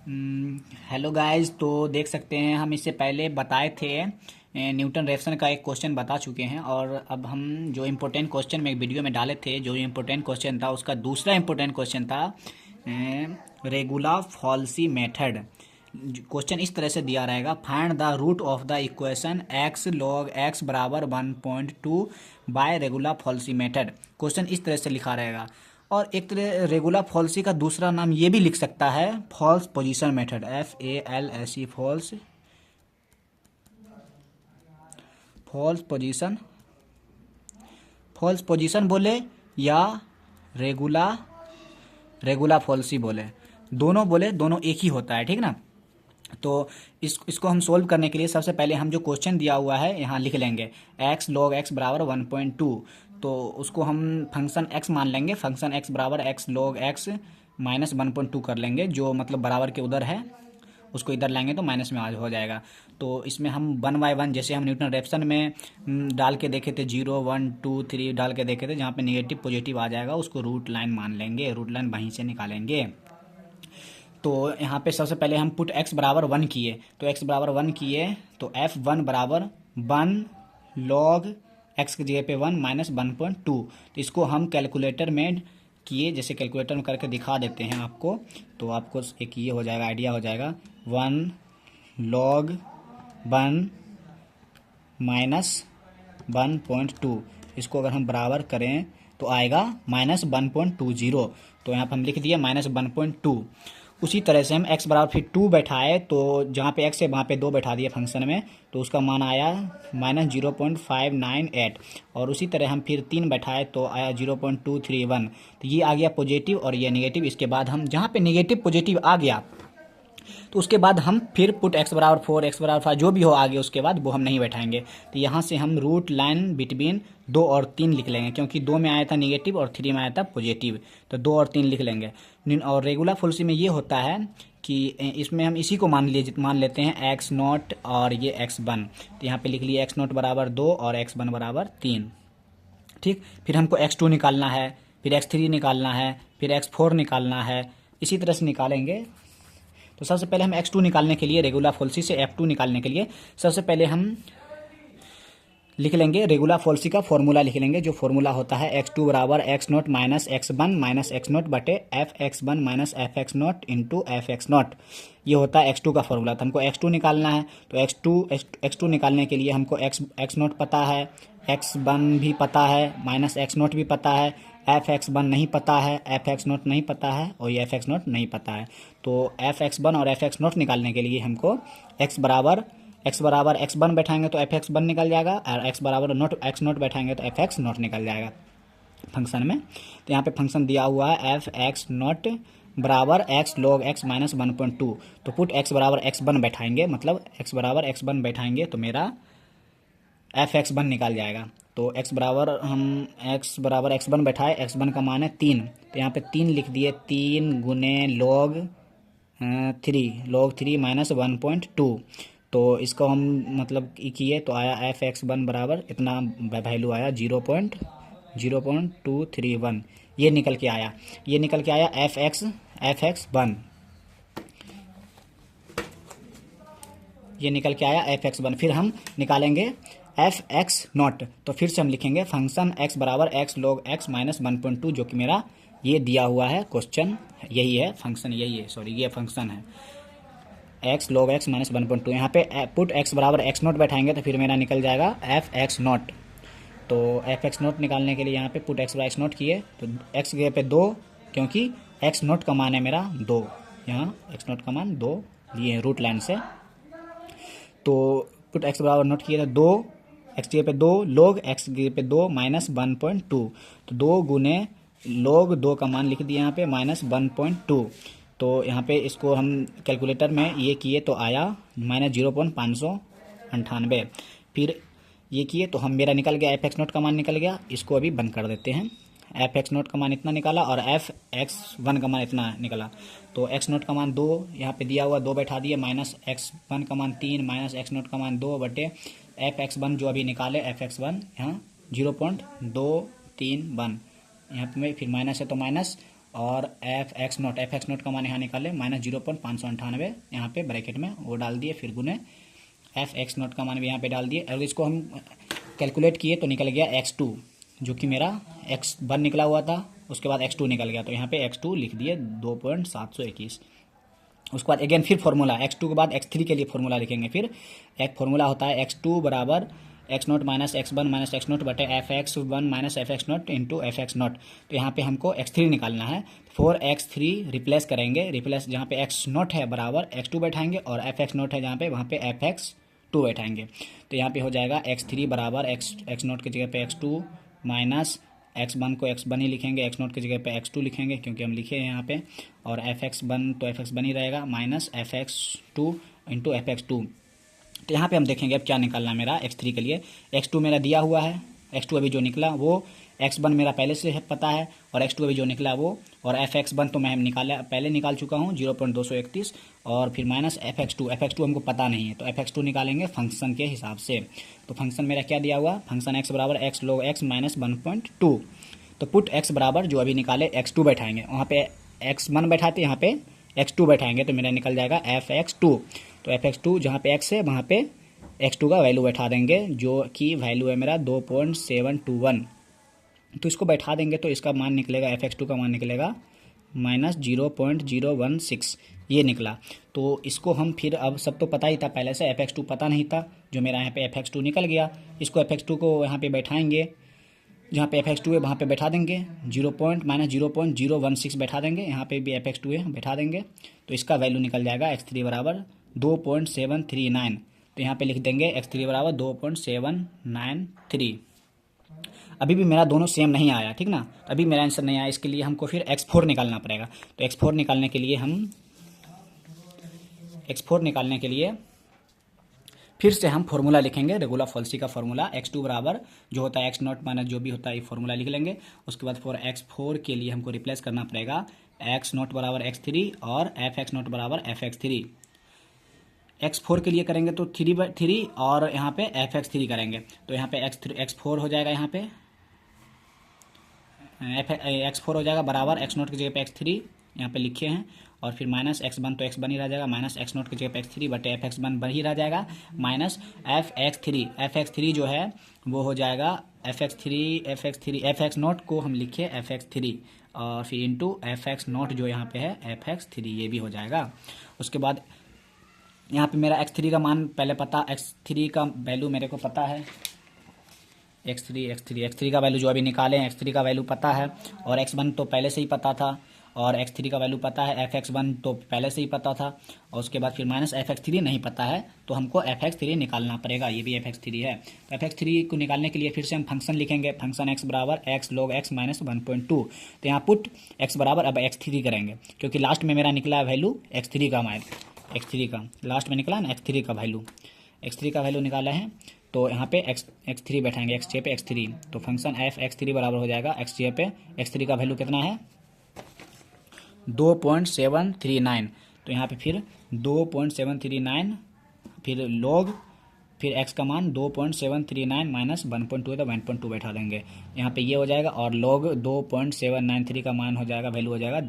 Hello guys. तो देख सकते हैं हम इससे पहले बताए थे न्यूटन रेफसन का एक क्वेश्चन बता चुके हैं। और अब हम जो इम्पोर्टेंट क्वेश्चन में एक वीडियो में डाले थे, जो इम्पोर्टेंट क्वेश्चन था उसका दूसरा इम्पोर्टेंट क्वेश्चन था रेगुला फॉल्सी मेथड। क्वेश्चन इस तरह से दिया रहेगा, find the root of the equation x log x बराबर 1.2 by regula falsi method. Question इस तरह से लिखा रहेगा। और एक तरह रेगुला फॉल्सी का दूसरा नाम ये भी लिख सकता है, false position method, FALSE, false position, false position बोले या रेगुला रेगुला फॉल्सी बोले, दोनों बोले, दोनों एक ही होता है, ठीक ना। तो इसको हम सोल्व करने के लिए सबसे पहले हम जो क्वेश्चन दिया हुआ है यहाँ लिख लेंगे, एक्स लॉग एक्स बराबर 1.2। तो उसको हम फंक्शन एक्स मान लेंगे, फंक्शन एक्स बराबर एक्स लॉग एक्स माइनस 1.2 कर लेंगे, जो मतलब बराबर के उधर है, उसको इधर लाएंगे तो माइनस में आज हो जाएगा। तो इसमें हम 1/1 जैसे हम न्यूटन रेफसन में डाल के देखे थे, 0 1 2 3 डाल के देखे थे, जहाँ पे नेगेटिव पॉजिटिव आ जाएगा उसको रूट लाइन मान लेंगे, रूट लाइन वहीं से निकालेंगे। तो यहाँ पे सबसे पहले हम पुट x बराबर 1 किए, तो x बराबर 1 किए तो f1 बराबर 1 लॉग x की जगह पे 1 माइनस 1.2। तो इसको हम कैलकुलेटर में किए, जैसे कैलकुलेटर में करके दिखा देते हैं आपको, तो आपको एक ये हो जाएगा, आइडिया हो जाएगा। 1 लॉग 1 माइनस 1.2, इसको अगर हम बराबर करें तो आएगा माइनस 1.20। तो यहाँ पर हम लिख दिए माइनस 1.2। उसी तरह से हम x बराबर फिर 2 बैठाए, तो जहाँ पे x है वहाँ पे 2 बैठा दिए फंक्शन में, तो उसका मान आया माइनस 0.598। और उसी तरह हम फिर 3 बैठाए तो आया 0.231। तो ये आ गया पॉजिटिव और ये नेगेटिव। इसके बाद हम जहाँ पे नेगेटिव पॉजिटिव आ गया तो उसके बाद हम फिर पुट x बराबर 4 x बराबर 5 जो भी हो आगे उसके बाद वो हम नहीं बैठाएंगे। तो यहाँ से हम रूट लाइन बिटवीन 2 और 3 लिख लेंगे, क्योंकि 2 में आया था नेगेटिव और 3 में आया था पॉजिटिव, तो 2 और 3 लिख लेंगे। और रेगुलर फॉल्सी में ये होता है कि इसमें हम इसी को मान लेते हैं x नॉट और ये x1। तो यहाँ पे लिख लिए x नॉट बराबर 2 और x1 बराबर 3, ठीक। फिर हमको x2 निकालना है, फिर x3 निकालना है, फिर x4 निकालना है, इसी तरह से निकालेंगे। तो सबसे पहले हम x2 निकालने के लिए, रेगुलर फॉल्सी से f2 निकालने के लिए सबसे पहले हम लिख लेंगे रेगुलर फॉल्सी का फॉर्मूला लिख लेंगे, जो फॉर्मूला होता है x2 बराबर x not minus x1 minus x not बटे fx1 minus fx not into fx not. ये होता है x2 का फॉर्मूला। तो हमको x2 निकालना है, तो x2 निकालने के लिए हमको x नॉट पता है, x1 भी पता है, माइनस x नॉट भी पता है, fx1 नहीं पता है, fx नॉट नहीं पता है और ये fx नॉट नहीं पता है। तो fx1 और fx नॉट निकालने के लिए हमको x बराबर x1 बैठाएंगे तो fx1 निकल जाएगा, और x बराबर x नॉट बैठाएंगे तो fx नॉट निकल जाएगा फंक्शन में। तो यहाँ पे फंक्शन दिया हुआ है fx नॉट बराबर x लॉग x माइनस 1.2। तो पुट x बराबर x1 बैठाएंगे, मतलब x बराबर x1 बैठाएंगे तो मेरा fx1 निकल जाएगा। तो x बराबर x1 बैठाए, x1 का मान है 3, तो यहाँ पे 3 लिख दिए, 3 गुने लॉग 3 माइनस 1.2। तो इसको हम मतलब किए तो आया fx1 बराबर इतना वैल्यू आया 0.231। ये निकल के आया fx1, ये निकल के आया fx1। फिर हम निकालेंगे fx नॉट, तो फिर से हम लिखेंगे फंक्शन x बराबर x लॉग x माइनस 1.2, जो कि मेरा ये दिया हुआ है क्वेश्चन, यही है फंक्शन, यही है, सॉरी ये फंक्शन है x लॉग x माइनस 1.2। यहाँ पे पुट x बराबर x नॉट बैठाएंगे तो फिर मेरा निकल जाएगा fx नॉट। तो fx नॉट निकालने के लिए यहाँ पे पुट x बराबर x नॉट किए, तो x के पे 2, क्योंकि x नॉट का मान है मेरा 2, यहाँ x नॉट का मान 2 लिए रूट लाइन से। तो पुट x बराबर नोट किए तो 2, x की पे 2 लॉग x की पे 2 माइनस 1.2, तो 2 गुने लॉग 2 का मान लिख दिए यहाँ पे माइनस 1.2। तो यहाँ पे इसको हम कैलकुलेटर में ये किए तो आया माइनस 0.598। फिर ये किए तो हम मेरा निकल गया fx नोट का मान निकल गया, इसको अभी बंद कर देते हैं। fx नोट का मान इतना निकाला और fx1 का मान इतना निकला। तो x नोट का मान 2 यहाँ पे दिया हुआ, 2 बैठा दिए, माइनस x1 का मान 3 माइनस x नोट का मान 2 बटे fx1 जो अभी निकाले fx1 यहाँ 0.231, यहाँ पे फिर माइनस है तो माइनस और एफ एक्स नोट का मान यहाँ निकाले -0.598 यहाँ पे ब्रैकेट में वो डाल दिए, फिर गुने एफ एक्स नोट का मान भी यहाँ पे डाल दिए, और इसको हम कैलकुलेट किए तो निकल गया x2, जो कि मेरा x1 निकला हुआ था, उसके बाद x2 निकल गया, तो यहाँ पे x2 लिख दिए 2.721। उसके बाद अगेन फिर फॉर्मूला x2 के बाद x3 के लिए फॉर्मूला लिखेंगे। फिर एक फॉर्मूला होता है x2 बराबर x naught minus x one minus x naught बटे f x one minus f x naught into f x naught. तो यहाँ पे हमको x3 निकालना है। 4x3 रिप्लेस करेंगे, रिप्लेस जहाँ पे एक्स नोट है बराबर x2 बैठाएंगे, और एफ एक्स नोट है जहाँ पे वहाँ पे एफ एक्स टू बैठाएंगे। तो यहाँ पे हो जाएगा x3 बराबर एक्स नोट की जगह पे x2 माइनस x1 को x1 ही लिखेंगे, x नोट की जगह पे x2 लिखेंगे क्योंकि हम लिखे हैं यहाँ पे, और एफ एक्स वन तो एफ एक्स वन ही रहेगा minus f x two into f x two. तो यहाँ पे हम देखेंगे अब क्या निकालना मेरा x3 के लिए। x2 मेरा दिया हुआ है, x2 अभी जो निकला वो, x1 मेरा पहले से है पता है, और x2 अभी जो निकला वो, और fx1 तो मैं पहले निकाल चुका हूँ 0.231, और फिर माइनस fx2 हमको पता नहीं है, तो fx2 निकालेंगे फंक्शन के हिसाब से। तो फंक्शन मेरा क्या दिया हुआ, फंक्शन x बराबर x log x माइनस 1.2। तो पुट x बराबर जो अभी निकाले x2 बैठाएंगे, वहाँ पे x1 बैठाते यहाँ पे x2 बैठाएंगे, तो मेरा निकल जाएगा fx2। तो fx2 जहाँ पे x है वहाँ पे x2 का वैल्यू बैठा देंगे, जो कि वैल्यू है मेरा 2.721। तो इसको बैठा देंगे तो इसका मान निकलेगा, fx2 का मान निकलेगा माइनस 0.016, ये निकला। तो इसको हम फिर, अब सब तो पता ही था पहले से, fx2 पता नहीं था, जो मेरा यहाँ पे fx2 निकल गया। इसको fx2 को यहाँ पे बैठाएंगे, जहाँ पे fx2 है वहाँ पे बैठा देंगे, माइनस 0.016 बैठा देंगे, यहाँ पे भी fx2 है बैठा देंगे, तो इसका वैल्यू निकल जाएगा x3 बराबर 2.739। तो यहाँ पे लिख देंगे x3 बराबर 2.793। अभी भी मेरा दोनों सेम नहीं आया, ठीक ना, अभी मेरा आंसर नहीं आया, इसके लिए हमको फिर x4 निकालना पड़ेगा। तो x4 निकालने के लिए फिर से हम फॉर्मूला लिखेंगे, रेगुलर फॉल्सी का फॉर्मूला, x2 बराबर जो होता है एक्स नॉट माइनस जो भी होता है, ये फॉर्मूला लिख लेंगे। उसके बाद फॉर x4 के लिए हमको रिप्लेस करना पड़ेगा एक्स नॉट बराबर x3 और एफ एक्स नॉट बराबर एफ एक्स थ्री। x4 के लिए करेंगे तो 3/3 और यहाँ पे एफ एक्स थ्री करेंगे, तो यहाँ पे x4 हो जाएगा, यहाँ पे x4 हो जाएगा बराबर एक्स नॉट की जगह पे x3 यहाँ पे लिखे हैं, और फिर माइनस x1 तो x1 ही रह जाएगा, माइनस एक्स नोट की जगह पे x3 बटे एफ एक्स वन ही रह जाएगा, माइनस एफ एक्स थ्री जो है वो हो जाएगा एफ एक्स नोट को हम लिखे एफ एक्स थ्री, और फिर इंटू एफ एक्स नोट जो यहाँ पे है एफ एक्स थ्री, ये भी हो जाएगा। उसके बाद यहाँ पे मेरा x3 का मान पहले पता, x3 का वैल्यू मेरे को पता है, x3 का वैल्यू जो अभी निकाले हैं, x3 का वैल्यू पता है, और x1 तो पहले से ही पता था, और x3 का वैल्यू पता है, fx1 तो पहले से ही पता था, और उसके बाद फिर माइनस fx3 नहीं पता है, तो हमको fx3 निकालना पड़ेगा, ये भी fx3 है। तो fx3 को निकालने के लिए फिर से हम फंक्शन लिखेंगे, फंक्शन x बराबर x log x माइनस 1.2। तो यहाँ पुट x बराबर अब x3 करेंगे, क्योंकि लास्ट में मेरा निकला वैल्यू x3 का लास्ट में निकला ना x3 का वैल्यू निकाला है, तो यहाँ पे x3 बैठाएंगे, x पे x3, तो फंक्शन एफ x3 बराबर हो जाएगा x पे x3 का वैल्यू कितना है 2.739। तो यहाँ पे फिर 2.739 फिर log फिर x का मान 2.739 माइनस 1.2 है तो 1.2 बैठा देंगे, यहाँ पे ये हो जाएगा, और log 2.793 का मान हो जाएगा, वैल्यू हो जाएगा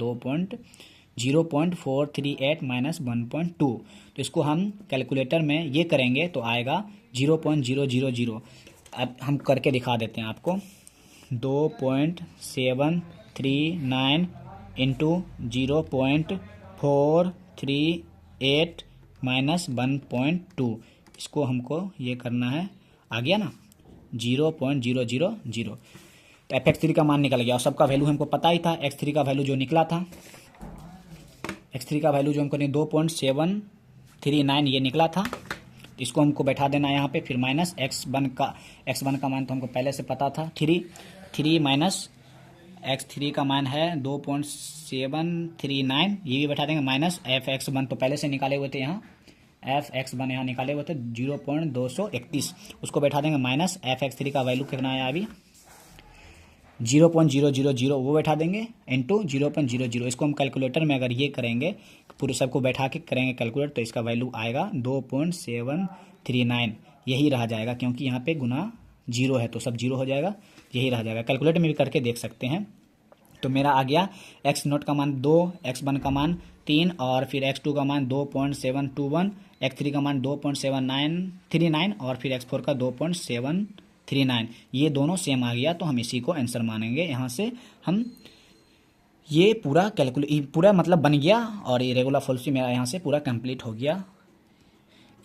0.438 माइनस 1.2। तो इसको हम कैलकुलेटर में ये करेंगे तो आएगा 0.000। अब हम करके दिखा देते हैं आपको, 2.739 इंटू 0.438 माइनस 1.2, इसको हमको ये करना है, आ गया ना 0.000। तो एफ एक्स थ्री का मान निकल गया, और सबका वैल्यू हमको पता ही था, x3 का वैल्यू जो निकला था, x3 का वैल्यू जो हमको 2.739 ये निकला था, इसको हमको बैठा देना है यहाँ पे, फिर माइनस x1 का मान तो हमको पहले से पता था 3 माइनस x3 का मान है 2.739, ये भी बैठा देंगे, माइनस एफ एक्स वन तो पहले से निकाले हुए थे, यहाँ एफ एक्स वन यहाँ निकाले हुए थे 0.231, उसको बैठा देंगे, माइनस एफ एक्स थ्री का वैल्यू कितना है अभी 0.000 वो बैठा देंगे, इंटू 0.00। इसको हम कैलकुलेटर में अगर ये करेंगे, पूरे सबको बैठा के करेंगे कैलकुलेट, तो इसका वैल्यू आएगा 2.739, यही रह जाएगा, क्योंकि यहाँ पे गुना जीरो है तो सब जीरो हो जाएगा, यही रह जाएगा। कैलकुलेटर में भी करके देख सकते हैं, तो मेरा आ गया एक्स नोट का मान 2, एक्स वन का मान 3 और फिर एक्स टू का मान 2.721, एक्स थ्री का मान 2.7939 और फिर एक्स फोर का 2.739। ये दोनों सेम आ गया तो हम इसी को आंसर मानेंगे। यहाँ से हम ये पूरा मतलब बन गया और ये रेगुलर फॉल्सी मेरा यहाँ से पूरा कंप्लीट हो गया।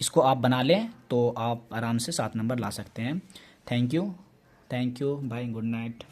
इसको आप बना लें तो आप आराम से 7 नंबर ला सकते हैं। Thank you bye, good night.